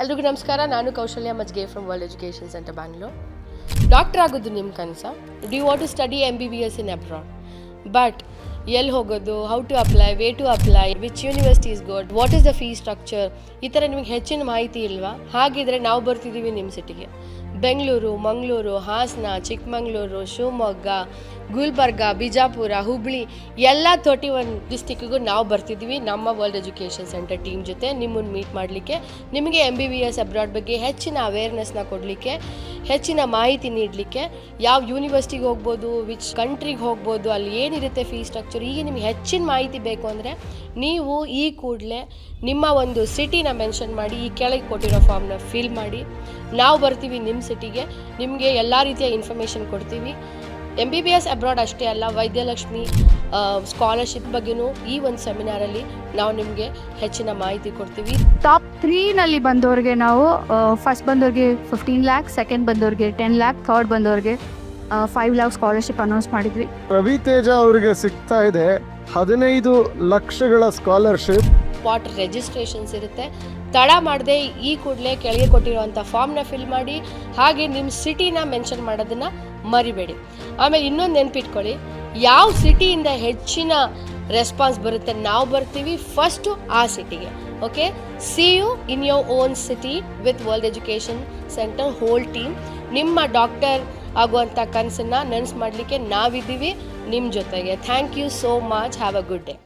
ಎಲ್ರಿಗೂ ನಮಸ್ಕಾರ. ನಾನು Kaushalya Majge from world education centre Bangalore. Doctor ಆಗೋದು ನಿಮ್ಮ ಕನಸ. Do you want to study MBBS in abroad? But ಎಲ್ಲಿ ಹೋಗೋದು, how to apply, way to apply, which university is good, what is the fees structure, ಈ ಥರ ನಿಮಗೆ ಹೆಚ್ಚಿನ ಮಾಹಿತಿ ಇಲ್ವಾ? ಹಾಗಿದ್ರೆ ನಾವು ಬರ್ತಿದ್ದೀವಿ ನಿಮ್ಮ ಸಿಟಿಗೆ. ಬೆಂಗಳೂರು, ಮಂಗಳೂರು, ಹಾಸನ, ಚಿಕ್ಕಮಗಳೂರು, ಶಿವಮೊಗ್ಗ, ಗುಲ್ಬರ್ಗ, ಬಿಜಾಪುರ, ಹುಬ್ಳಿ ಎಲ್ಲ 31 ಡಿಸ್ಟಿಕ್ಕಿಗೂ ನಾವು ಬರ್ತಿದ್ದೀವಿ ನಮ್ಮ ವರ್ಲ್ಡ್ ಎಜುಕೇಷನ್ ಸೆಂಟರ್ ಟೀಮ್ ಜೊತೆ ನಿಮ್ಮನ್ನು ಮೀಟ್ ಮಾಡಲಿಕ್ಕೆ, ನಿಮಗೆ MBBS ಅಬ್ರಾಡ್ ಬಗ್ಗೆ ಹೆಚ್ಚಿನ ಅವೇರ್ನೆಸ್ನ ಕೊಡಲಿಕ್ಕೆ, ಹೆಚ್ಚಿನ ಮಾಹಿತಿ ನೀಡಲಿಕ್ಕೆ, ಯಾವ ಯೂನಿವರ್ಸಿಟಿಗೆ ಹೋಗ್ಬೋದು, ವಿಚ್ ಕಂಟ್ರಿಗೆ ಹೋಗ್ಬೋದು, ಅಲ್ಲಿ ಏನಿರುತ್ತೆ ಫೀಸ್ ಸ್ಟ್ರಕ್ಚರ್, ಈಗ ನಿಮಗೆ ಹೆಚ್ಚಿನ ಮಾಹಿತಿ ಬೇಕು ಅಂದರೆ ನೀವು ಈ ಕೂಡಲೇ ನಿಮ್ಮ ಒಂದು ಸಿಟಿನ ಮೆನ್ಷನ್ ಮಾಡಿ ಈ ಕೆಳಗೆ ಕೊಟ್ಟಿರೋ ಫಾರ್ಮ್ನ ಫಿಲ್ ಮಾಡಿ. ನಾವು ಬರ್ತೀವಿ ನಿಮ್ಮ ಸಿಟಿಗೆ, ನಿಮಗೆ ಎಲ್ಲ ರೀತಿಯ ಇನ್ಫಾರ್ಮೇಷನ್ ಕೊಡ್ತೀವಿ. MBBS ಅಬ್ರಾಡ್ ಅಷ್ಟೇ ಅಲ್ಲ, ವೈದ್ಯಲಕ್ಷ್ಮಿ ಸ್ಕಾಲರ್ಶಿಪ್ ಬಗ್ಗೆನೂ ಈ ಒಂದು ಸೆಮಿನಾರಲ್ಲಿ ನಾವು ನಿಮಗೆ ಹೆಚ್ಚಿನ ಮಾಹಿತಿ ಕೊಡ್ತೀವಿ. ಟಾಪ್ 3 ಬಂದವ್ರಿಗೆ ನಾವು ಫಸ್ಟ್ ಬಂದವ್ರಿಗೆ 15 ಲ್ಯಾಕ್, ಸೆಕೆಂಡ್ ಬಂದವ್ರಿಗೆ 10 ಲ್ಯಾಕ್, ಥರ್ಡ್ ಬಂದವ್ರಿಗೆ 5 ಲ್ಯಾಕ್ ಸ್ಕಾಲರ್ಶಿಪ್ ಅನೌನ್ಸ್ ಮಾಡಿದ್ವಿ. ರವಿ ತೇಜ ಅವರಿಗೆ ಸಿಗ್ತಾ ಇದೆ 15 ಲಕ್ಷಗಳ ಸ್ಕಾಲರ್ಶಿಪ್. ಸ್ಪಾಟ್ ರಿಜಿಸ್ಟ್ರೇಷನ್ಸ್ ಇರುತ್ತೆ. ತಡ ಮಾಡದೆ ಈ ಕೂಡಲೇ ಕೆಳಗೆ ಕೊಟ್ಟಿರುವಂಥ ಫಾರ್ಮ್ನ ಫಿಲ್ ಮಾಡಿ. ಹಾಗೆ ನಿಮ್ಮ ಸಿಟಿನ ಮೆನ್ಷನ್ ಮಾಡೋದನ್ನು ಮರಿಬೇಡಿ. ಆಮೇಲೆ ಇನ್ನೊಂದು ನೆನಪಿಟ್ಕೊಳ್ಳಿ, ಯಾವ ಸಿಟಿಯಿಂದ ಹೆಚ್ಚಿನ ರೆಸ್ಪಾನ್ಸ್ ಬರುತ್ತೆ ನಾವು ಬರ್ತೀವಿ ಫಸ್ಟು ಆ ಸಿಟಿಗೆ. Okay, see you in your own city with world education centre whole team. ನಿಮ್ಮ ಡಾಕ್ಟರ್ ಆಗುವಂಥ ಕನಸನ್ನು ನನಸು ಮಾಡಲಿಕ್ಕೆ ನಾವಿದ್ದೀವಿ ನಿಮ್ಮ ಜೊತೆಗೆ. Thank you so much. Have a good day.